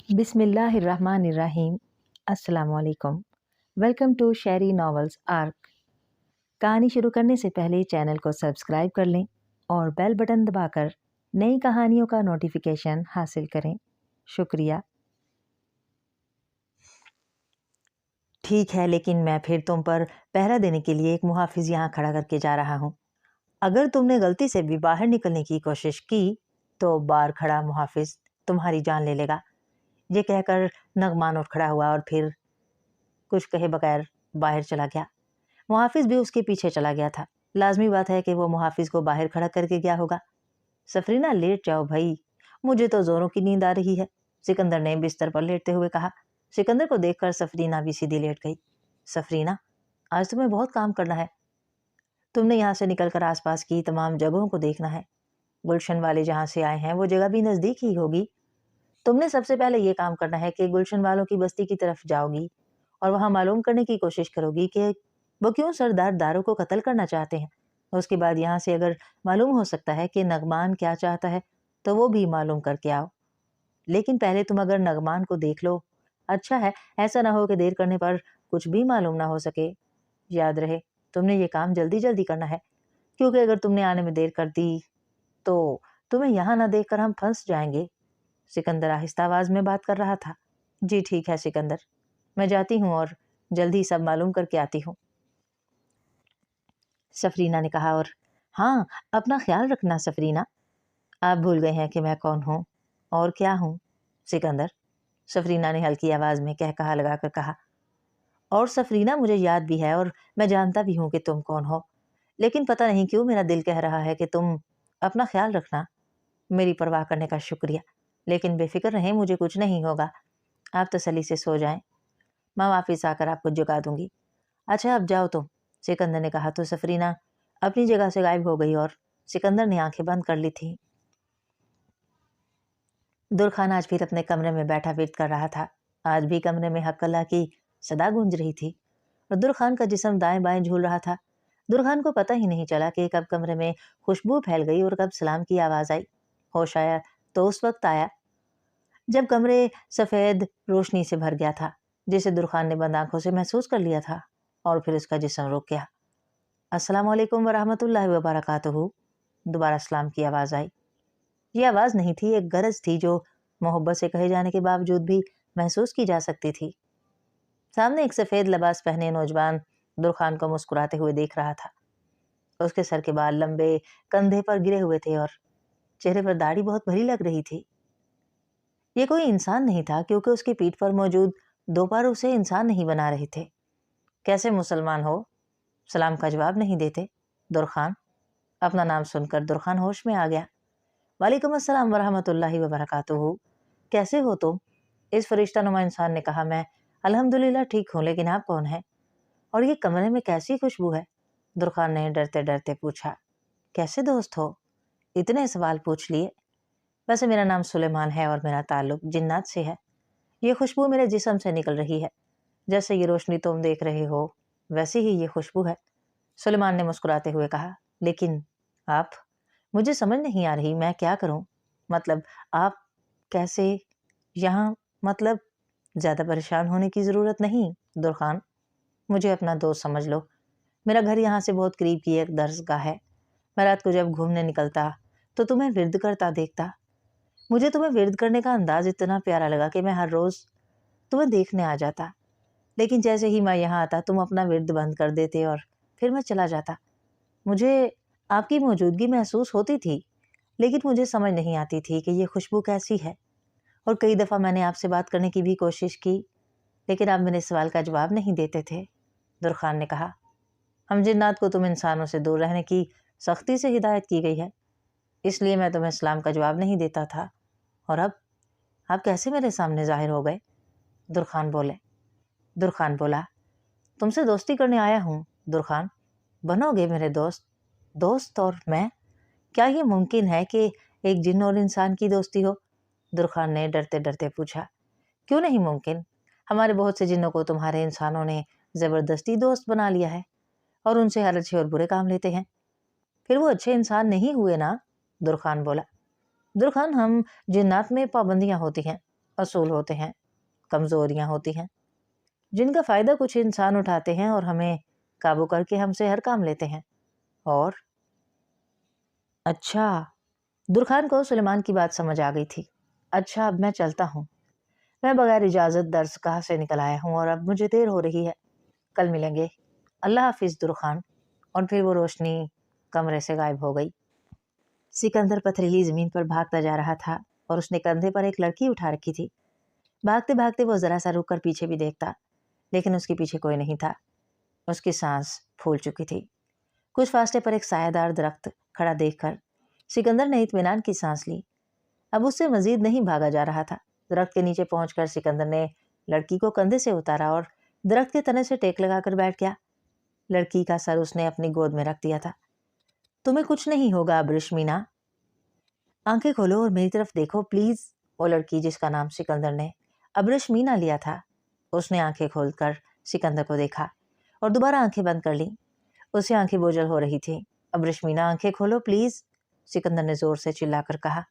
बिस्मिल्लाहिर्रहमानिर्रहीम। अस्सलाम वालेकुम। Welcome to Sheri novels arc. कहानी शुरू करने से पहले चैनल को सब्सक्राइब कर लें और बेल बटन दबाकर नई कहानियों का नोटिफिकेशन हासिल करें। शुक्रिया। ठीक है, लेकिन मैं फिर तुम पर पहरा देने के लिए एक मुहाफिज यहाँ खड़ा करके जा रहा हूँ। अगर तुमने गलती से भी बाहर निकलने की कोशिश की तो बाहर खड़ा मुहाफिज तुम्हारी जान ले लेगा। ये कहकर नगमान उठ खड़ा हुआ और फिर कुछ कहे बगैर बाहर चला गया। मुहाफिज भी उसके पीछे चला गया था। लाजमी बात है कि वो मुहाफिज को बाहर खड़ा करके गया होगा। सफरीना, लेट जाओ भाई, मुझे तो जोरों की नींद आ रही है, सिकंदर ने बिस्तर पर लेटते हुए कहा। सिकंदर को देखकर सफरीना भी सीधी लेट गई। सफरीना, आज तुम्हें बहुत काम करना है। तुमने यहाँ से निकलकर आसपास की तमाम जगहों को देखना है। गुलशन वाले जहाँ से आए हैं वो जगह भी नजदीक ही होगी। तुमने सबसे पहले ये काम करना है कि गुलशन वालों की बस्ती की तरफ जाओगी और वहां मालूम करने की कोशिश करोगी कि वो क्यों सरदार दारो को कत्ल करना चाहते हैं। उसके बाद यहाँ से अगर मालूम हो सकता है कि नगमान क्या चाहता है तो वो भी मालूम करके आओ। लेकिन पहले तुम अगर नगमान को देख लो। अच्छा है, ऐसा ना हो कि देर करने पर कुछ भी मालूम ना हो सके। याद रहे, तुमने ये काम जल्दी जल्दी करना है, क्योंकि अगर तुमने आने में देर कर दी तो तुम्हें यहाँ ना देखकर हम फंस जाएंगे। सिकंदर आहिस्ता आवाज में बात कर रहा था। जी ठीक है सिकंदर, मैं जाती हूँ और जल्दी सब मालूम करके आती हूँ, सफरीना ने कहा। और हाँ, अपना ख्याल रखना सफरीना। आप भूल गए हैं कि मैं कौन हूँ और क्या हूँ सिकंदर, सफरीना ने हल्की आवाज में कह कहा लगाकर कहा। और सफरीना, मुझे याद भी है और मैं जानता भी हूँ कि तुम कौन हो, लेकिन पता नहीं क्यों मेरा दिल कह रहा है कि तुम अपना ख्याल रखना। मेरी परवाह करने का शुक्रिया, लेकिन बेफिक्र रहें, मुझे कुछ नहीं होगा। आप तसल्ली से सो जाएं, मैं वापिस आकर आपको जगा दूंगी। अच्छा, अब जाओ तुम, सिकंदर ने कहा तो सफरीना अपनी जगह से गायब हो गई और सिकंदर ने आंखें बंद कर ली थी। दुरखान आज फिर अपने कमरे में बैठा विर्द कर रहा था। आज भी कमरे में हक्कल्ला की सदा गूंज रही थी और दुरखान का जिस्म दाएं बाएं झूल रहा था। दुरखान को पता ही नहीं चला कि कब कमरे में खुशबू फैल गई और कब सलाम की आवाज आई। होश आया तो उस वक्त आया जब कमरे सफेद रोशनी से भर गया था, जिसे दुरखान ने बंद आंखों से महसूस कर लिया था, और फिर उसका जिस्म रुक गया। अस्सलाम वालेकुम वरहमतुल्लाहि वबरकातुहू। दोबारा सलाम की आवाज आई। ये आवाज नहीं थी, एक गरज थी जो मोहब्बत से कहे जाने के बावजूद भी महसूस की जा सकती थी। सामने एक सफेद लिबास पहने नौजवान दुरखान को मुस्कुराते हुए देख रहा था। उसके सर के बाल लंबे कंधे पर गिरे हुए थे और चेहरे पर दाढ़ी बहुत भरी लग रही थी। ये कोई इंसान नहीं था, क्योंकि उसकी पीठ पर मौजूद दो पर उसे इंसान नहीं बना रहे थे। कैसे मुसलमान हो, सलाम का जवाब नहीं देते। दुरखान, अपना नाम सुनकर दुरखान होश में आ गया। वालेकुम अस्सलाम वरहमतुल्लाहि वबरकातुहू। कैसे हो तुम, इस फरिश्ता नुमा इंसान ने कहा। मैं अल्हम्दुलिल्लाह ठीक हूँ, लेकिन आप कौन हैं और ये कमरे में कैसी खुशबू है, दुरखान ने डरते डरते पूछा। कैसे दोस्त हो, इतने सवाल पूछ लिए। वैसे मेरा नाम सुलेमान है और मेरा ताल्लुक जिन्नात से है। ये खुशबू मेरे जिस्म से निकल रही है, जैसे ये रोशनी तुम देख रहे हो वैसी ही ये खुशबू है, सुलेमान ने मुस्कुराते हुए कहा। लेकिन आप, मुझे समझ नहीं आ रही, मैं क्या करूं। मतलब आप कैसे यहाँ, मतलब ज्यादा परेशान होने की जरूरत नहीं दुरखान, मुझे अपना दोस्त समझ लो। मेरा घर यहाँ से बहुत करीब की एक दरसगाह है। मैं रात को जब घूमने निकलता तो तुम्हें विर्द करता देखता। मुझे तुम्हें विर्द करने का अंदाज इतना प्यारा लगा कि मैं हर रोज तुम्हें देखने आ जाता। लेकिन जैसे ही मैं यहाँ आता तुम अपना विर्द बंद कर देते और फिर मैं चला जाता। मुझे आपकी मौजूदगी महसूस होती थी, लेकिन मुझे समझ नहीं आती थी कि ये खुशबू कैसी है। और कई दफ़ा मैंने आपसे बात करने की भी कोशिश की, लेकिन आप मेरे सवाल का जवाब नहीं देते थे, दुरखान ने कहा। हम जिन्नात को तुम इंसानों से दूर रहने की सख्ती से हिदायत की गई है, इसलिए मैं तुम्हें सलाम का जवाब नहीं देता था। और अब आप कैसे मेरे सामने जाहिर हो गए, दुरखान बोले। दुरखान बोला, तुमसे दोस्ती करने आया हूँ दुरखान, बनोगे मेरे दोस्त। दोस्त और मैं, क्या ये मुमकिन है कि एक जिन्न और इंसान की दोस्ती हो, दुरखान ने डरते डरते पूछा। क्यों नहीं मुमकिन, हमारे बहुत से जिन्नों को तुम्हारे इंसानों ने जबरदस्ती दोस्त बना लिया है और उनसे हर अच्छे और बुरे काम लेते हैं। फिर वो अच्छे इंसान नहीं हुए ना, दुरखान बोला। दुरखान, हम जिन्नात में पाबंदियां होती हैं, اصول ہوتے ہیں، کمزوریاں ہوتی ہیں جن کا فائدہ کچھ انسان اٹھاتے ہیں اور ہمیں قابو کر کے ہم سے ہر کام لیتے ہیں۔ اور اچھا، درخان کو سلیمان کی بات سمجھ آ گئی تھی۔ اچھا، اب میں چلتا ہوں، میں بغیر اجازت درس گاہ سے نکل آیا ہوں اور اب مجھے دیر ہو رہی ہے، کل ملیں گے، اللہ حافظ درخان۔ اور پھر وہ روشنی کمرے سے غائب ہو گئی۔ سکندر پتھریلی زمین پر بھاگتا جا رہا تھا اور اس نے کندھے پر ایک لڑکی اٹھا رکھی تھی۔ بھاگتے بھاگتے وہ ذرا سا رک کر پیچھے بھی دیکھتا، لیکن اس کے پیچھے کوئی نہیں تھا۔ اس کی سانس پھول چکی تھی۔ کچھ فاصلے پر ایک سایہ دار درخت کھڑا دیکھ کر سکندر نے اطمینان کی سانس لی۔ اب اس سے مزید نہیں بھاگا جا رہا تھا۔ درخت کے نیچے پہنچ کر سکندر نے لڑکی کو کندھے سے اتارا اور درخت کے تنے سے ٹیک لگا کر بیٹھ گیا۔ لڑکی کا سر اس نے اپنی گود میں رکھ دیا تھا۔ تمہیں کچھ نہیں ہوگا ابرشمینا، آنکھیں کھولو اور میری طرف دیکھو پلیز۔ وہ لڑکی جس کا نام سکندر نے ابرشمینا لیا تھا، اس نے آنکھیں کھول کر سکندر کو دیکھا اور دوبارہ آنکھیں بند کر لیں۔ اسے آنکھیں بوجھل ہو رہی تھیں۔ ابرشمینا آنکھیں کھولو پلیز، سکندر نے زور سے چلا کر کہا،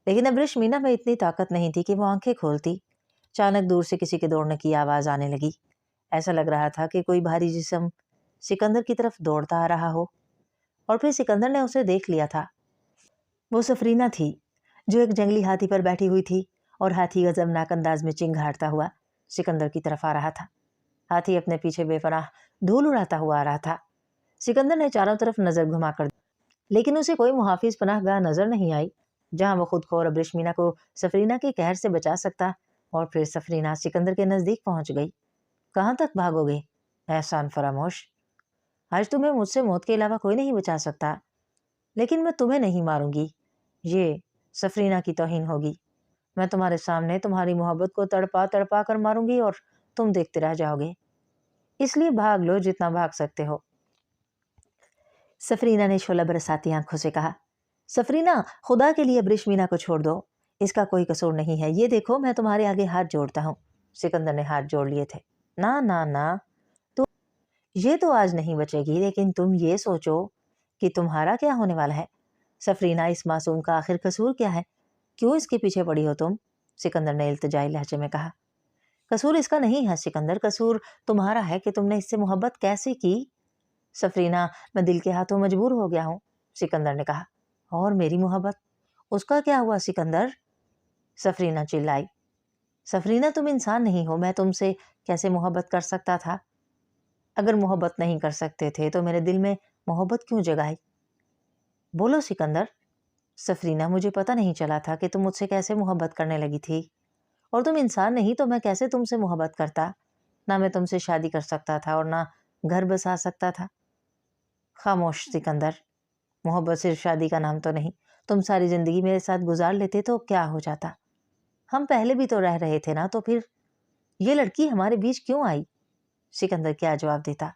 لیکن ابرشمینا میں اتنی طاقت نہیں تھی کہ وہ آنکھیں کھولتی۔ اچانک دور سے کسی کے دوڑنے کی آواز آنے لگی۔ ایسا لگ رہا تھا کہ کوئی بھاری جسم سکندر کی طرف دوڑتا آ رہا ہو، اور پھر سکندر نے اسے دیکھ لیا تھا۔ وہ سفرینہ تھی جو ایک جنگلی ہاتھی پر بیٹھی ہوئی تھی اور ہاتھی غضبناک انداز میں چنگھاڑتا ہوا سکندر کی طرف آ رہا تھا۔ ہاتھی اپنے پیچھے بے پناہ دھول اڑاتا ہوا آ رہا تھا۔ سکندر نے چاروں طرف نظر گھما کر لیکن اسے کوئی محافظ پناہ گاہ نظر نہیں آئی جہاں وہ خود کو اور ابرشمینا کو سفرینہ کے قہر سے بچا سکتا۔ اور پھر سفرینہ سکندر کے نزدیک پہنچ گئی۔ کہاں تک بھاگو گے احسان فراموش؟ آج تمہیں مجھ سے موت کے علاوہ کوئی نہیں بچا سکتا، لیکن میں تمہیں نہیں ماروں گی، یہ سفرینہ کی توہین ہوگی۔ میں تمہارے سامنے تمہاری محبت کو تڑپا تڑپا کر ماروں گی اور تم دیکھتے رہ جاؤ گے، اس لیے بھاگ لو جتنا بھاگ سکتے ہو۔ سفرینہ نے شعلہ برساتی آنکھوں سے کہا، سفرینہ خدا کے لیے ابرشمینا کو چھوڑ دو، اس کا کوئی قصور نہیں ہے، یہ دیکھو میں تمہارے آگے ہاتھ جوڑتا ہوں۔ سکندر نے ہاتھ جوڑ لیے تھے۔ نہ نہ نہ، یہ تو آج نہیں بچے گی، لیکن تم یہ سوچو کہ تمہارا کیا ہونے والا ہے۔ سفرینہ اس معصوم کا آخر قصور کیا ہے؟ کیوں اس کے پیچھے پڑی ہو تم؟ سکندر نے التجائی لہجے میں کہا۔ قصور اس کا نہیں ہے سکندر، قصور تمہارا ہے کہ تم نے اس سے محبت کیسے کی؟ سفرینہ میں دل کے ہاتھوں مجبور ہو گیا ہوں، سکندر نے کہا۔ اور میری محبت، اس کا کیا ہوا سکندر؟ سفرینہ چلائی۔ سفرینہ تم انسان نہیں ہو، میں تم سے کیسے محبت کر سکتا تھا؟ اگر محبت نہیں کر سکتے تھے تو میرے دل میں محبت کیوں جگائی؟ بولو سکندر۔ سفرینہ مجھے پتہ نہیں چلا تھا کہ تم مجھ سے کیسے محبت کرنے لگی تھی، اور تم انسان نہیں تو میں کیسے تم سے محبت کرتا؟ نہ میں تم سے شادی کر سکتا تھا اور نہ گھر بسا سکتا تھا۔ خاموش سکندر، محبت صرف شادی کا نام تو نہیں، تم ساری زندگی میرے ساتھ گزار لیتے تو کیا ہو جاتا؟ ہم پہلے بھی تو رہ رہے تھے نا، تو پھر یہ لڑکی ہمارے بیچ کیوں آئی؟ سکندر کیا جواب دیتا،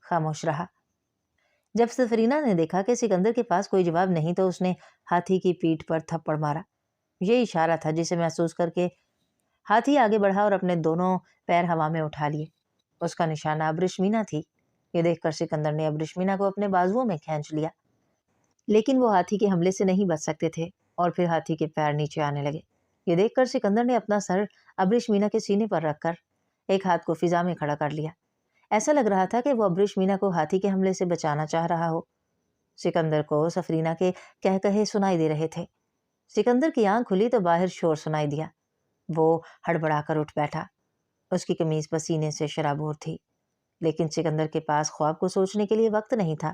خاموش رہا۔ جب سفرینہ نے دیکھا کہ سکندر کے پاس کوئی جواب نہیں تو اس نے ہاتھی کی پیٹھ پر تھپڑ مارا۔ یہ اشارہ تھا جسے محسوس کر کے ہاتھی آگے بڑھا اور اپنے دونوں پیر ہوا میں اٹھا لیے۔ اس کا نشانہ ابرشمینا تھی۔ یہ دیکھ کر سکندر نے ابرشمینا کو اپنے بازوؤں میں کھینچ لیا، لیکن وہ ہاتھی کے حملے سے نہیں بچ سکتے تھے اور پھر ہاتھی کے پیر نیچے آنے لگے۔ یہ دیکھ کر سکندر نے اپنا سر ابرشمینا کے سینے پر رکھ کر ایک ہاتھ کو فضا میں کھڑا کر لیا۔ ایسا لگ رہا تھا کہ وہ ابرشمینا کو ہاتھی کے حملے سے بچانا چاہ رہا ہو۔ سکندر کو سفرینہ کے کہے سنائی دے رہے تھے۔ سکندر کی آنکھ کھلی تو باہر شور سنائی دیا۔ وہ ہڑبڑا کر اٹھ بیٹھا۔ اس کی قمیض پسینے سے شرابور تھی، لیکن سکندر کے پاس خواب کو سوچنے کے لیے وقت نہیں تھا،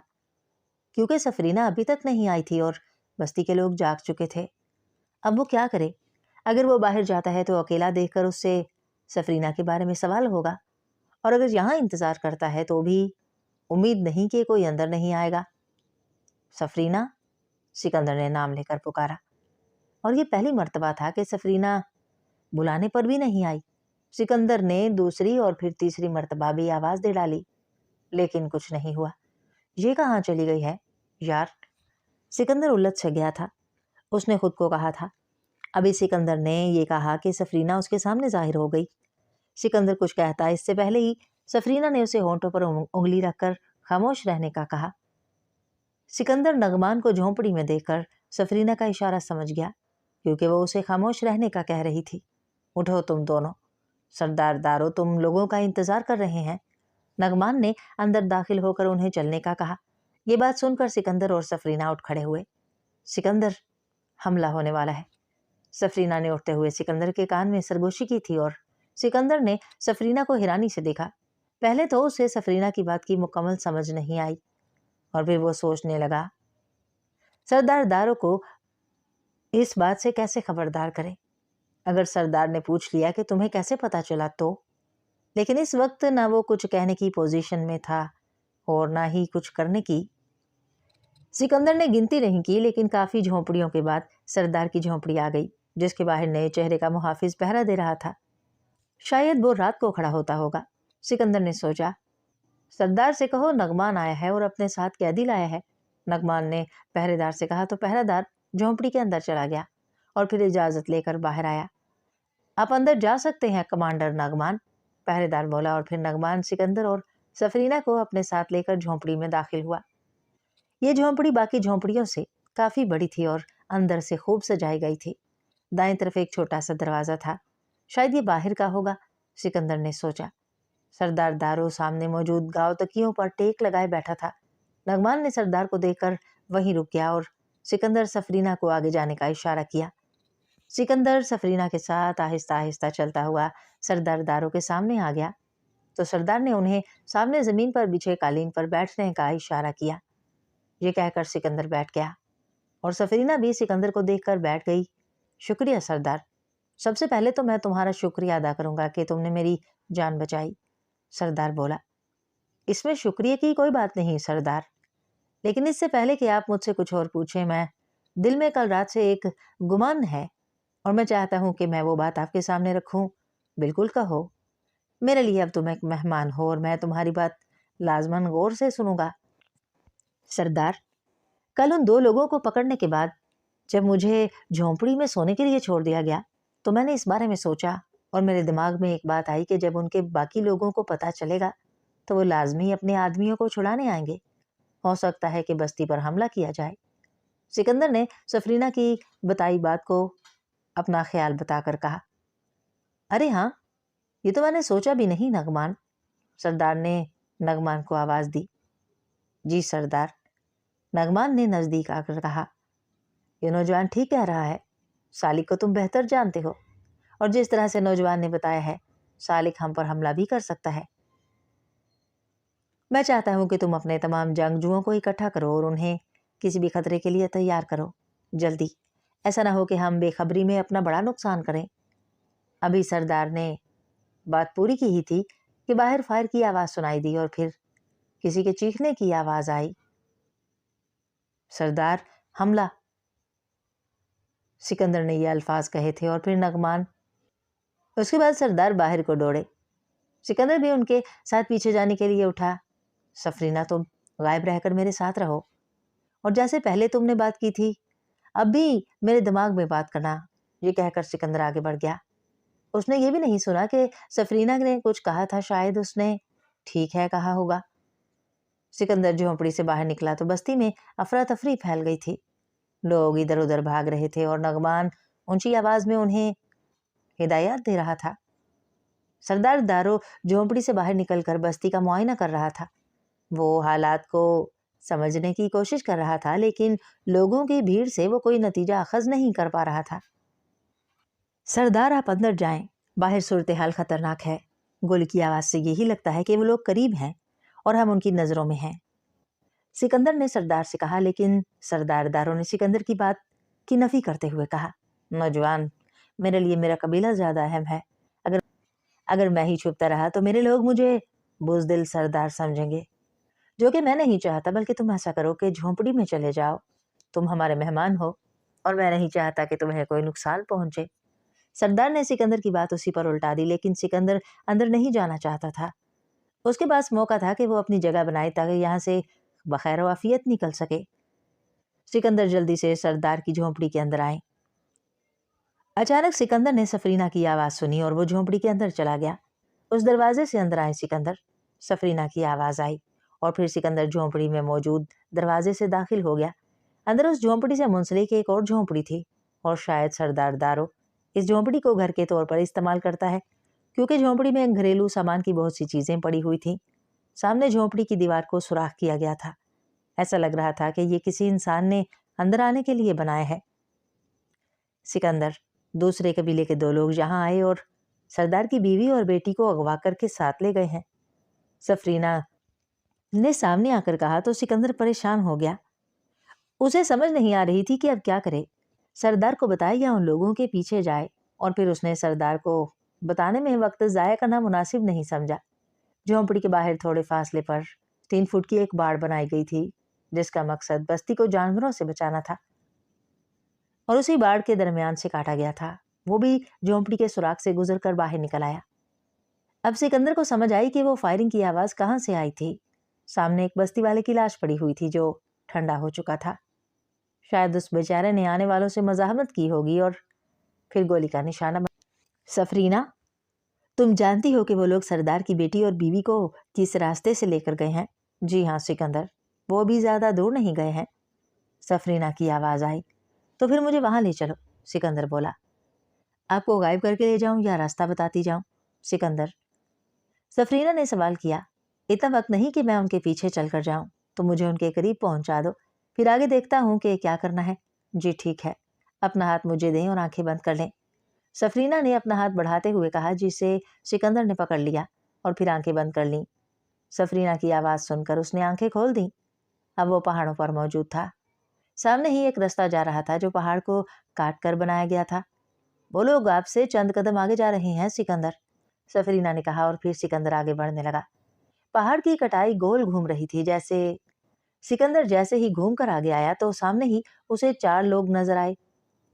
کیونکہ سفرینہ ابھی تک نہیں آئی تھی اور بستی کے لوگ جاگ چکے تھے۔ اب وہ کیا کرے؟ اگر وہ باہر جاتا ہے تو اکیلا دیکھ کر اس سے سفرینہ کے بارے میں سوال ہوگا، اور اگر یہاں انتظار کرتا ہے تو بھی امید نہیں کہ کوئی اندر نہیں آئے گا۔ سفرینہ، سکندر نے نام لے کر پکارا، اور یہ پہلی مرتبہ تھا کہ سفرینہ بلانے پر بھی نہیں آئی۔ سکندر نے دوسری اور پھر تیسری مرتبہ بھی آواز دے ڈالی، لیکن کچھ نہیں ہوا۔ یہ کہاں چلی گئی ہے یار؟ سکندر الجھ سے گیا تھا۔ اس نے خود کو کہا تھا۔ ابھی سکندر نے یہ کہا کہ سفرینہ اس کے سامنے ظاہر ہو گئی۔ سکندر کچھ کہتا اس سے پہلے ہی سفرینہ نے اسے ہونٹوں پر انگلی رکھ کر خاموش رہنے کا کہا۔ سکندر نغمان کو جھونپڑی میں دیکھ کر سفرینہ کا اشارہ سمجھ گیا، کیونکہ وہ اسے خاموش رہنے کا کہہ رہی تھی۔ اٹھو تم دونوں، سردار دارو تم لوگوں کا انتظار کر رہے ہیں۔ نعمان نے اندر داخل ہو کر انہیں چلنے کا کہا۔ یہ بات سن کر سکندر اور سفرینہ اٹھ کھڑے ہوئے۔ سکندر، حملہ ہونے والا ہے۔ سفرینہ نے اٹھتے ہوئے سکندر کے کان میں سرگوشی کی تھی اور سکندر نے سفرینہ کو حیرانی سے دیکھا۔ پہلے تو اسے سفرینہ کی بات کی مکمل سمجھ نہیں آئی اور پھر وہ سوچنے لگا سردار دارو کو اس بات سے کیسے خبردار کرے۔ اگر سردار نے پوچھ لیا کہ تمہیں کیسے پتا چلا تو، لیکن اس وقت نہ وہ کچھ کہنے کی پوزیشن میں تھا اور نہ ہی کچھ کرنے کی۔ سکندر نے گنتی نہیں کی، لیکن کافی جھونپڑیوں کے بعد سردار کی جھونپڑی آ گئی، جس کے باہر نئے چہرے کا محافظ پہرا دے رہا تھا۔ شاید وہ رات کو کھڑا ہوتا ہوگا۔ سکندر نے سوچا، سردار سے کہو نعمان آیا ہے اور اپنے ساتھ قیدی لایا ہے۔ نعمان نے پہرے دار سے کہا تو پہرے دار جھونپڑی کے اندر چلا گیا اور پھر اجازت لے کر باہر آیا۔ آپ اندر جا سکتے ہیں کمانڈر نعمان، پہرے دار بولا، اور پھر نعمان سکندر اور سفرینہ کو اپنے ساتھ لے کر جھونپڑی میں داخل ہوا۔ یہ جھونپڑی باقی جھونپڑیوں سے کافی بڑی تھی اور اندر سے خوب سجائی گئی تھی۔ دائیں طرف ایک چھوٹا سا دروازہ تھا، شاید یہ باہر کا ہوگا، سکندر نے سوچا۔ سردار دارو سامنے موجود گاؤ تکیوں پر ٹیک لگائے بیٹھا تھا۔ نعمان نے سردار کو دیکھ کر وہیں رک گیا اور سکندر سفرینہ کو آگے جانے کا اشارہ کیا۔ سکندر سفرینہ کے ساتھ آہستہ آہستہ چلتا ہوا سردار دارو کے سامنے آ گیا تو سردار نے انہیں سامنے زمین پر بچھے قالین پر بیٹھنے کا اشارہ کیا۔ یہ کہہ کر سکندر بیٹھ گیا اور سفرینہ بھی سکندر کو دیکھ کر بیٹھ گئی۔ شکریہ سردار، سب سے پہلے تو میں تمہارا شکریہ ادا کروں گا کہ تم نے میری جان بچائی، سردار بولا۔ اس میں شکریہ کی کوئی بات نہیں سردار، لیکن اس سے پہلے کہ آپ مجھ سے کچھ اور پوچھیں، میں دل میں کل رات سے ایک گمان ہے اور میں چاہتا ہوں کہ میں وہ بات آپ کے سامنے رکھوں۔ بالکل کہو، میرے لیے اب تم ایک مہمان ہو اور میں تمہاری بات لازماً غور سے سنوں گا۔ سردار، کل ان 2 لوگوں کو پکڑنے کے بعد جب مجھے جھونپڑی میں سونے کے لیے چھوڑ دیا گیا تو میں نے اس بارے میں سوچا اور میرے دماغ میں ایک بات آئی کہ جب ان کے باقی لوگوں کو پتہ چلے گا تو وہ لازمی اپنے آدمیوں کو چھڑانے آئیں گے۔ ہو سکتا ہے کہ بستی پر حملہ کیا جائے۔ سکندر نے سفرینہ کی بتائی بات کو اپنا خیال بتا کر کہا، ارے ہاں، یہ تو میں نے سوچا بھی نہیں نعمان۔ سردار نے نعمان کو آواز دی۔ جی سردار، نعمان نے نزدیک آ کر کہا، یہ نوجوان ٹھیک کہہ رہا ہے، سالک کو تم بہتر جانتے ہو اور جس طرح سے نوجوان نے بتایا ہے سالک ہم پر حملہ بھی کر سکتا ہے۔ میں چاہتا ہوں کہ تم اپنے تمام جنگجوؤں کو اکٹھا کرو اور انہیں کسی بھی خطرے کے لیے تیار کرو، جلدی، ایسا نہ ہو کہ ہم بے خبری میں اپنا بڑا نقصان کریں۔ ابھی سردار نے بات پوری کی ہی تھی کہ باہر فائر کی آواز سنائی دی اور پھر کسی کے چیخنے کی آواز آئی۔ سردار، حملہ! سکندر نے یہ الفاظ کہے تھے اور پھر نعمان۔ اس کے بعد سردار باہر کو دوڑے۔ سکندر بھی ان کے ساتھ پیچھے جانے کے لیے اٹھا۔ سفرینہ، تم غائب رہ کر میرے ساتھ رہو اور جیسے پہلے تم نے بات کی تھی اب بھی میرے دماغ میں بات کرنا، یہ کہہ کر سکندر آگے بڑھ گیا۔ اس نے یہ بھی نہیں سنا کہ سفرینہ نے کچھ کہا تھا، شاید اس نے ٹھیک ہے کہا ہوگا۔ سکندر جھونپڑی سے باہر نکلا تو بستی میں افراتفری پھیل گئی تھی۔ لوگ ادھر ادھر بھاگ رہے تھے اور نعمان اونچی آواز میں انہیں ہدایات دے رہا تھا۔ سردار دارو جھونپڑی سے باہر نکل کر بستی کا معائنہ کر رہا تھا۔ وہ حالات کو سمجھنے کی کوشش کر رہا تھا، لیکن لوگوں کی بھیڑ سے وہ کوئی نتیجہ اخذ نہیں کر پا رہا تھا۔ سردار، آپ اندر جائیں، باہر صورتحال خطرناک ہے۔ گولی کی آواز سے یہی لگتا ہے کہ وہ لوگ قریب ہیں اور ہم ان کی نظروں میں ہیں، سکندر نے سردار سے کہا، لیکن سردار دارو نے سکندر کی بات کی نفی کرتے ہوئے کہا، نوجوان، میرے لیے میرا قبیلہ زیادہ اہم ہے۔ اگر میں ہی چھپتا رہا تو میرے لوگ مجھے بزدل سردار سمجھیں گے، جو کہ میں نہیں چاہتا، بلکہ تم ایسا کرو کہ جھونپڑی میں چلے جاؤ، تم ہمارے مہمان ہو اور میں نہیں چاہتا کہ تمہیں کوئی نقصان پہنچے۔ سردار نے سکندر کی بات اسی پر الٹا دی، لیکن سکندر اندر نہیں جانا چاہتا تھا۔ اس کے پاس موقع تھا کہ وہ اپنی جگہ بنائے تاکہ یہاں سے بخیر و عافیت نکل سکے۔ سکندر جلدی سے سردار کی جھونپڑی کے اندر آئے۔ اچانک سکندر نے سفرینہ کی آواز سنی اور وہ جھونپڑی کے اندر چلا گیا۔ اس دروازے سے اندر آئے سکندر، سفرینہ کی آواز آئی اور پھر سکندر جھونپڑی میں موجود دروازے سے داخل ہو گیا۔ اندر اس جھونپڑی سے منسلک ایک اور جھونپڑی تھی اور شاید سردار دارو इस झोंपड़ी को घर के तौर पर इस्तेमाल करता है, क्योंकि झोंपड़ी में घरेलू सामान की बहुत सी चीजें पड़ी हुई थीं। सामने झोंपड़ी की दीवार को सुराख किया गया था। ऐसा लग रहा था कि ये किसी इंसान ने अंदर आने के लिए बनाया है। सिकंदर, दूसरे कबीले के 2 लोग यहाँ आए और सरदार की बीवी और बेटी को अगवा करके साथ ले गए हैं। सफरीना ने सामने आकर कहा तो सिकंदर परेशान हो गया। उसे समझ नहीं आ रही थी कि अब क्या करे, सरदार को बताए या उन लोगों के पीछे जाए। और फिर उसने सरदार को बताने में वक्त जाया करना मुनासिब नहीं समझा। झोंपड़ी के बाहर थोड़े फासले पर 3 फुट की एक बाड़ बनाई गई थी, जिसका मकसद बस्ती को जानवरों से बचाना था, और उसी बाड़ के दरमियान से काटा गया था। वो भी झोंपड़ी के सुराख से गुजरकर बाहर निकल आया। अब सिकंदर को समझ आई कि वो फायरिंग की आवाज कहाँ से आई थी। सामने एक बस्ती वाले की लाश पड़ी हुई थी जो ठंडा हो चुका था। शायद उस बेचारे ने आने वालों से मजाहमत की होगी और फिर गोली का निशाना बना। सफरीना, तुम जानती हो कि वो लोग सरदार की बेटी और बीवी को किस रास्ते से लेकर गए हैं? जी हाँ सिकंदर, वो भी ज्यादा दूर नहीं गए हैं। सफरीना की आवाज आई। तो फिर मुझे वहां ले चलो, सिकंदर बोला। आपको गायब करके ले जाऊं या रास्ता बताती जाऊं? सिकंदर। सफरीना ने सवाल किया। इतना वक्त नहीं कि मैं उनके पीछे चलकर जाऊं, तो मुझे उनके करीब पहुंचा दो, फिर आगे देखता हूं कि क्या करना है। जी ठीक है, अपना हाथ मुझे दें और आंखें बंद कर लें। सफरीना ने अपना हाथ बढ़ाते हुए कहा, जिसे सिकंदर ने पकड़ लिया और फिर आंखें बंद कर लीं। सफरीना की आवाज सुनकर उसने आंखें खोल दी। अब वो पहाड़ों पर मौजूद था। सामने ही एक रास्ता जा रहा था जो पहाड़ को काट कर बनाया गया था। वो लोग आपसे चंद कदम आगे जा रहे हैं सिकंदर, सफरीना ने कहा, और फिर सिकंदर आगे बढ़ने लगा। पहाड़ की कटाई गोल घूम रही थी। सिकंदर जैसे ही घूम कर आगे आया तो सामने ही उसे 4 लोग नजर आए,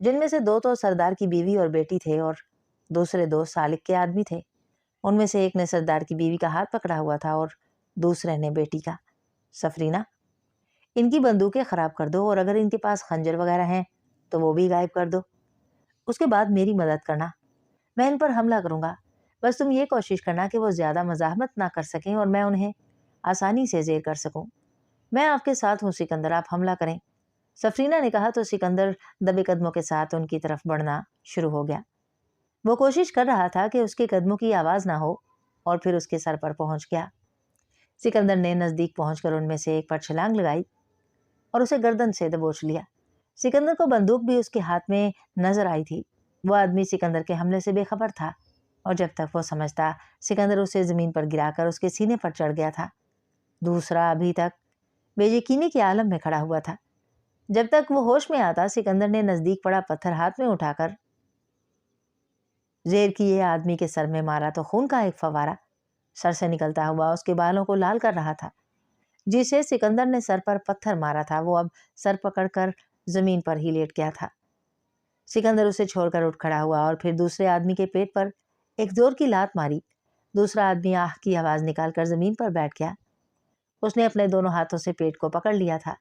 जिनमें से 2 तो सरदार की बीवी और बेटी थे और दूसरे 2 सालिक के आदमी थे। उनमें से एक ने सरदार की बीवी का हाथ पकड़ा हुआ था और दूसरे ने बेटी का। सफरीना, इनकी बंदूकें खराब कर दो और अगर इनके पास खंजर वगैरह हैं तो वो भी गायब कर दो। उसके बाद मेरी मदद करना, मैं इन पर हमला करूंगा। बस तुम ये कोशिश करना कि वो ज्यादा मजाहमत ना कर सकें और मैं उन्हें आसानी से जेर कर सकूं। मैं आपके साथ हूँ सिकंदर, आप हमला करें। सफरीना ने कहा तो सिकंदर दबे कदमों के साथ उनकी तरफ बढ़ना शुरू हो गया। वो कोशिश कर रहा था कि उसके कदमों की आवाज ना हो, और फिर उसके सर पर पहुंच गया। सिकंदर ने नजदीक पहुंचकर उनमें से एक पर छलांग लगाई और उसे गर्दन से दबोच लिया। सिकंदर को बंदूक भी उसके हाथ में नजर आई थी। वो आदमी सिकंदर के हमले से बेखबर था और जब तक वो समझता, सिकंदर उसे जमीन पर गिराकर उसके सीने पर चढ़ गया था। दूसरा अभी तक बेयकीनी के आलम में खड़ा हुआ था। जब तक वो होश में आता, सिकंदर ने नजदीक पड़ा पत्थर हाथ में उठाकर जेर किए आदमी के सर में मारा तो खून का एक फवारा सर से निकलता हुआ उसके बालों को लाल कर रहा था। जिसे सिकंदर ने सर पर पत्थर मारा था वो अब सर पकड़कर जमीन पर ही लेट गया था। सिकंदर उसे छोड़कर उठ खड़ा हुआ और फिर दूसरे आदमी के पेट पर एक जोर की लात मारी। दूसरा आदमी आह की आवाज निकालकर जमीन पर बैठ गया। उसने अपने दोनों हाथों से पेट को पकड़ लिया था।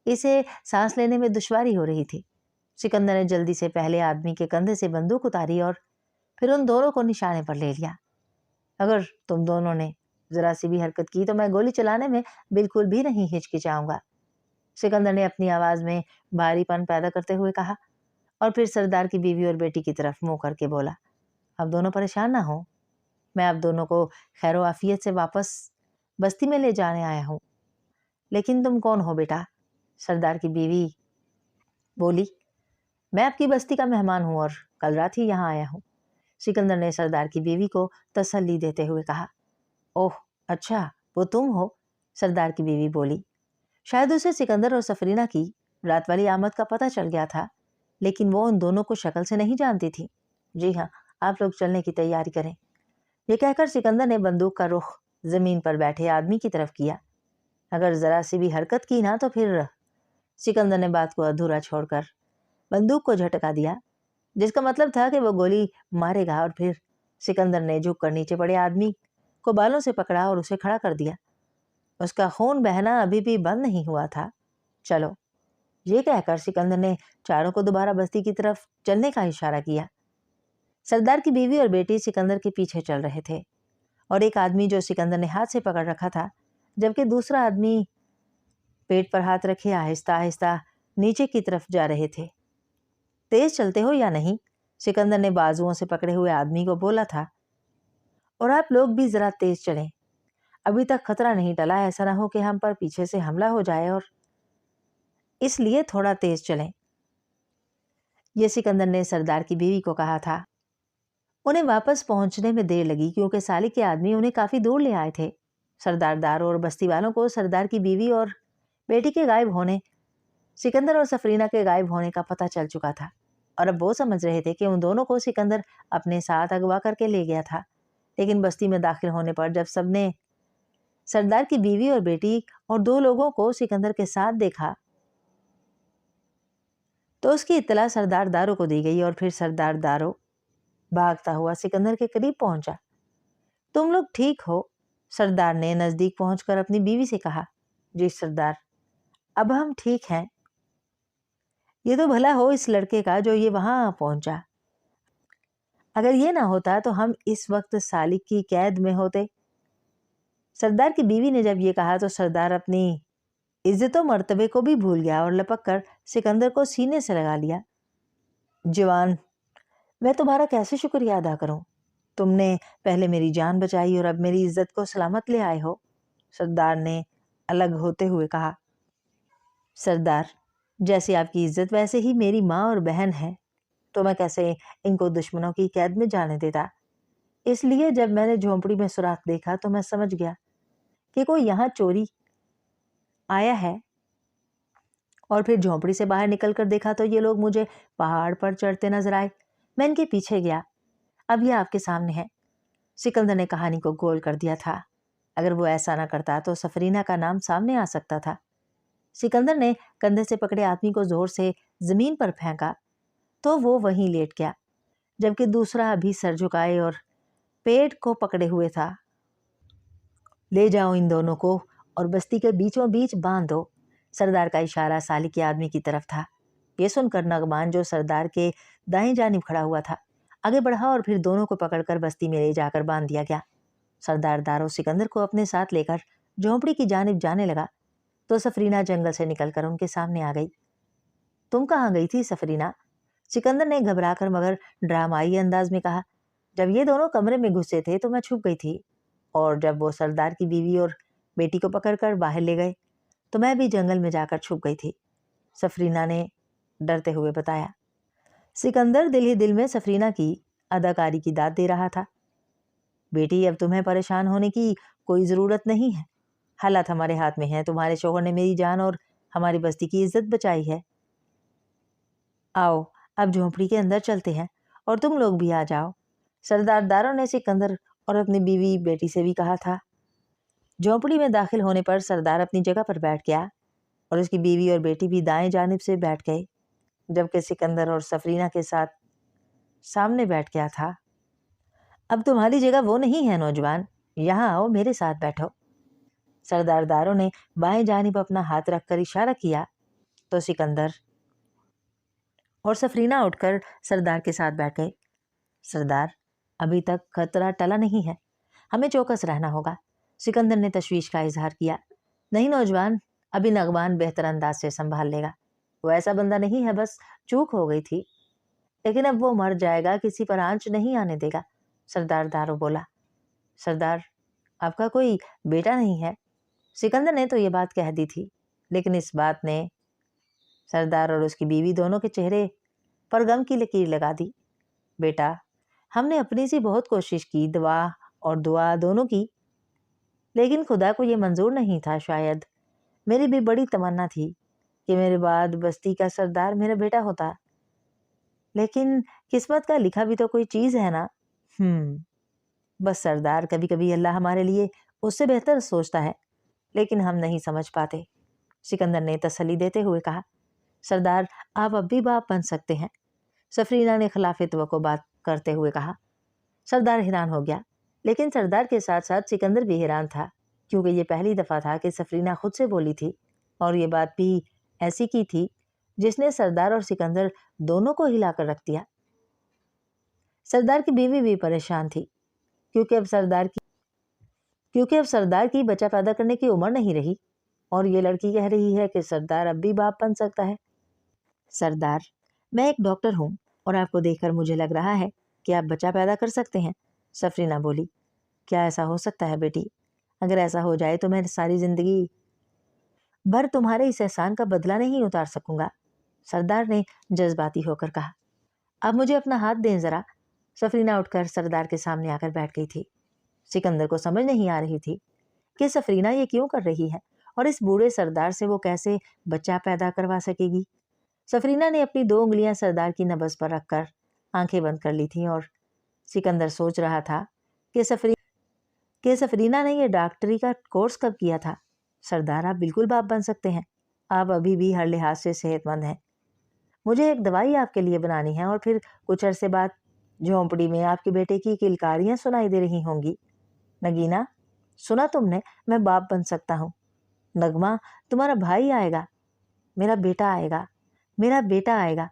इसे सांस लेने में दुश्वारी हो रही थी। सिकंदर ने जल्दी से पहले आदमी के कंधे से बंदूक उतारी और फिर उन दोनों को निशाने पर ले लिया। अगर तुम दोनों ने जरा सी भी हरकत की तो मैं गोली चलाने में बिल्कुल भी नहीं हिचकिचाऊंगा, सिकंदर ने अपनी आवाज में भारीपन पैदा करते हुए कहा, और फिर सरदार की बीवी और बेटी की तरफ मुंह करके बोला, अब दोनों परेशान ना हो, मैं अब दोनों को खैरो आफियत से वापस बस्ती में ले जाने आया हूँ। लेकिन तुम कौन हो बेटा? सरदार की बीवी बोली, मैं आपकी बस्ती का मेहमान हूँ और कल रात ही यहाँ आया हूँ, सिकंदर ने सरदार की बीवी को तसल्ली देते हुए कहा। ओह अच्छा, वो तुम हो, सरदार की बीवी बोली। शायद उसे सिकंदर और सफरीना की रात वाली आमद का पता चल गया था, लेकिन वो उन दोनों को शक्ल से नहीं जानती थी। जी हाँ, आप लोग चलने की तैयारी करें। ये कहकर सिकंदर ने बंदूक का रुख जमीन पर बैठे आदमी की तरफ किया। अगर जरा सी भी हरकत की ना तो फिर, सिकंदर ने बात को अधूरा छोड़कर बंदूक को झटका दिया, जिसका मतलब था कि वो गोली मारेगा। और फिर सिकंदर ने झुककर नीचे पड़े आदमी को बालों से पकड़ा और उसे खड़ा कर दिया। उसका खून बहना अभी भी बंद नहीं हुआ था। चलो, ये कहकर सिकंदर ने चारों को दोबारा बस्ती की तरफ चलने का इशारा किया। सरदार की बीवी और बेटी सिकंदर के पीछे चल रहे थे और एक आदमी जो सिकंदर ने हाथ से पकड़ रखा था, जबकि दूसरा आदमी पेट पर हाथ रखे आहिस्ता आहिस्ता नीचे की तरफ जा रहे थे। तेज चलते हो या नहीं? सिकंदर ने बाजुओं से पकड़े हुए आदमी को बोला था, और आप लोग भी जरा तेज चलें, अभी तक खतरा नहीं टला, ऐसा ना हो कि हम पर पीछे से हमला हो जाए, और इसलिए थोड़ा तेज चलें। ये सिकंदर ने सरदार की बीवी को कहा था। उन्हें वापस पहुंचने में देर लगी क्योंकि सालिक के आदमी उन्हें काफी दूर ले आए थे। सरदार दारो और बस्ती वालों को सरदार की बीवी और बेटी के गायब होने, सिकंदर और सफरीना के गायब होने का पता चल चुका था, और अब वो समझ रहे थे कि उन दोनों को सिकंदर अपने साथ अगवा करके ले गया था। लेकिन बस्ती में दाखिल होने पर जब सबने सरदार की बीवी और बेटी और 2 लोगों को सिकंदर के साथ देखा तो उसकी इत्तला सरदार दारो को दी गई, और फिर सरदार दारो भागता हुआ सिकंदर के करीब पहुंचा। तुम लोग ठीक हो? सरदार ने नजदीक पहुंचकर अपनी बीवी से कहा। जी सरदार, अब हम ठीक हैं। ये तो भला हो इस लड़के का जो ये वहां पहुंचा, अगर ये ना होता तो हम इस वक्त सालिक की कैद में होते। सरदार की बीवी ने जब ये कहा तो सरदार अपनी इज्जतों मर्तबे को भी भूल गया और लपक कर सिकंदर को सीने से लगा लिया। जवान, मैं तुम्हारा कैसे शुक्रिया अदा करूं? तुमने पहले मेरी जान बचाई और अब मेरी इज्जत को सलामत ले आए हो, सरदार ने अलग होते हुए कहा। सरदार, जैसे आपकी इज्जत वैसे ही मेरी माँ और बहन है, तो मैं कैसे इनको दुश्मनों की कैद में जाने देता। इसलिए जब मैंने झोंपड़ी में सुराख देखा तो मैं समझ गया कि कोई यहाँ चोरी आया है, और फिर झोंपड़ी से बाहर निकलकर देखा तो ये लोग मुझे पहाड़ पर चढ़ते नजर आए। मैं इनके पीछे गया। अब ये आपके सामने है। सिकंदर ने कहानी को गोल कर दिया था। अगर वो ऐसा ना करता तो सफरीना का नाम सामने आ सकता था। सिकंदर ने कंधे से पकड़े आदमी को जोर से जमीन पर फेंका तो वो वहीं लेट गया, जबकि दूसरा अभी सर झुकाए और पेट को पकड़े हुए था। ले जाओ इन दोनों को और बस्ती के बीचों बीच बांध दो। सरदार का इशारा सालिक के आदमी की तरफ था। ये सुनकर नगमान, जो सरदार के दाएं जानिब खड़ा हुआ था, आगे बढ़ा और फिर दोनों को पकड़कर बस्ती में ले जाकर बांध दिया गया। सरदार दारो सिकंदर को अपने साथ लेकर झोंपड़ी की जानिब जाने लगा तो सफरीना जंगल से निकलकर उनके सामने आ गई। तुम कहाँ गई थी सफरीना? सिकंदर ने घबराकर मगर ड्रामाई अंदाज में कहा। जब ये दोनों कमरे में घुसे थे तो मैं छुप गई थी, और जब वो सरदार की बीवी और बेटी को पकड़कर बाहर ले गए तो मैं भी जंगल में जाकर छुप गई थी, सफरीना ने डरते हुए बताया। सिकंदर दिल ही दिल में सफरीना की अदाकारी की दाद दे रहा था। बेटी, अब तुम्हें परेशान होने की कोई जरूरत नहीं है। हालात हमारे हाथ में है। तुम्हारे शोहर ने मेरी जान और हमारी बस्ती की इज्जत बचाई है। आओ अब झोंपड़ी के अंदर चलते हैं, और तुम लोग भी आ जाओ, सरदार दारो ने सिकंदर और अपनी बीवी बेटी से भी कहा था। झोंपड़ी में दाखिल होने पर सरदार अपनी जगह पर बैठ गया और उसकी बीवी और बेटी भी दाएं जानिब से बैठ गए, जबकि सिकंदर और सफरीना के साथ सामने बैठ गया था। अब तुम्हारी जगह वो नहीं है नौजवान, यहाँ आओ, मेरे साथ बैठो। सरदार दारो ने बाएं जानिब अपना हाथ रखकर इशारा किया तो सिकंदर और सफरीना उठकर सरदार के साथ बैठ गए। सरदार, अभी तक खतरा टला नहीं है, हमें चौकस रहना होगा, सिकंदर ने तशवीश का इजहार किया। नहीं नौजवान, अभी नगमान बेहतर अंदाज से संभाल लेगा। वो ऐसा बंदा नहीं है, बस चूक हो गई थी, लेकिन अब वो मर जाएगा, किसी पर आंच नहीं आने देगा, सरदार दारो बोला। सरदार, आपका कोई बेटा नहीं है? सिकंदर ने तो ये बात कह दी थी, लेकिन इस बात ने सरदार और उसकी बीवी दोनों के चेहरे पर गम की लकीर लगा दी। बेटा, हमने अपनी सी बहुत कोशिश की, दवा और दुआ दोनों की, लेकिन खुदा को ये मंजूर नहीं था। शायद मेरी भी बड़ी तमन्ना थी कि मेरे बाद बस्ती का सरदार मेरा बेटा होता, लेकिन किस्मत का लिखा भी तो कोई चीज है ना। बस सरदार, कभी कभी अल्लाह हमारे लिए उससे बेहतर सोचता है, लेकिन हम नहीं समझ पाते, सिकंदर ने तसल्ली देते हुए कहा। सरदार, आप अब भी बाप बन सकते हैं, सफरीना ने खिलाफ तवक्को बात करते हुए कहा। सरदार हैरान हो गया, लेकिन सरदार के साथ साथ सिकंदर भी हैरान था, क्योंकि ये पहली दफा था कि सफरीना खुद से बोली थी, और ये बात भी ऐसी की थी जिसने सरदार और सिकंदर दोनों को हिलाकर रख दिया। सरदार की बीवी भी परेशान थी, क्योंकि अब सरदार की बच्चा पैदा करने की उम्र नहीं रही, और ये लड़की कह रही है कि सरदार अब भी बाप बन सकता है। सरदार, मैं एक डॉक्टर हूँ اور آپ کو دیکھ کر مجھے لگ رہا ہے کہ آپ بچہ پیدا کر سکتے ہیں۔ سفرینہ بولی۔ کیا ایسا ہو سکتا ہے بیٹی؟ اگر ایسا ہو جائے تو میں ساری زندگی بھر تمہارے اس احسان کا بدلہ نہیں اتار سکوں گا، سردار نے جذباتی ہو کر کہا۔ اب مجھے اپنا ہاتھ دیں ذرا۔ سفرینہ اٹھ کر سردار کے سامنے آ کر بیٹھ گئی تھی۔ سکندر کو سمجھ نہیں آ رہی تھی کہ سفرینہ یہ کیوں کر رہی ہے اور اس بوڑھے سردار سے وہ کیسے بچہ پیدا کروا سکے گی۔ سفرینہ نے اپنی 2 انگلیاں سردار کی نبض پر رکھ کر آنکھیں بند کر لی تھیں اور سکندر سوچ رہا تھا کہ سفرینہ نے یہ ڈاکٹری کا کورس کب کیا تھا۔ سردار، آپ بالکل باپ بن سکتے ہیں، آپ ابھی بھی ہر لحاظ سے صحت مند ہیں۔ مجھے ایک دوائی آپ کے لیے بنانی ہے اور پھر کچھ عرصے بعد جھونپڑی میں آپ کے بیٹے کی کلکاریاں سنائی دے رہی ہوں گی۔ نگینہ، سنا تم نے؟ میں باپ بن سکتا ہوں۔ نغمہ، تمہارا بھائی آئے گا، میرا بیٹا آئے گا، میرا بیٹا آئے گا۔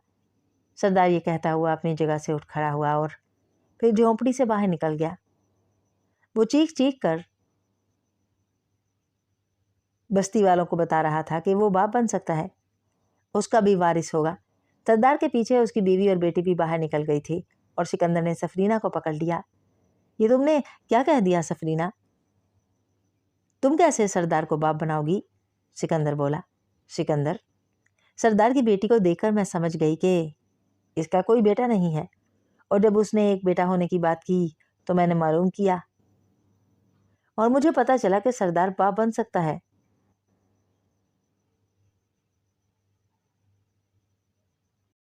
سردار یہ کہتا ہوا اپنی جگہ سے اٹھ کھڑا ہوا اور پھر جھونپڑی سے باہر نکل گیا۔ وہ چیخ چیخ کر بستی والوں کو بتا رہا تھا کہ وہ باپ بن سکتا ہے، اس کا بھی وارث ہوگا۔ سردار کے پیچھے اس کی بیوی اور بیٹی بھی باہر نکل گئی تھی اور سکندر نے سفرینہ کو پکڑ لیا۔ یہ تم نے کیا کہہ دیا سفرینہ؟ تم کیسے سردار کو باپ بناؤ گی؟ سکندر بولا۔ سکندر، سردار کی بیٹی کو دیکھ کر میں سمجھ گئی کہ اس کا کوئی بیٹا نہیں ہے، اور جب اس نے ایک بیٹا ہونے کی بات کی تو میں نے معلوم کیا اور مجھے پتا چلا کہ سردار باپ بن سکتا ہے۔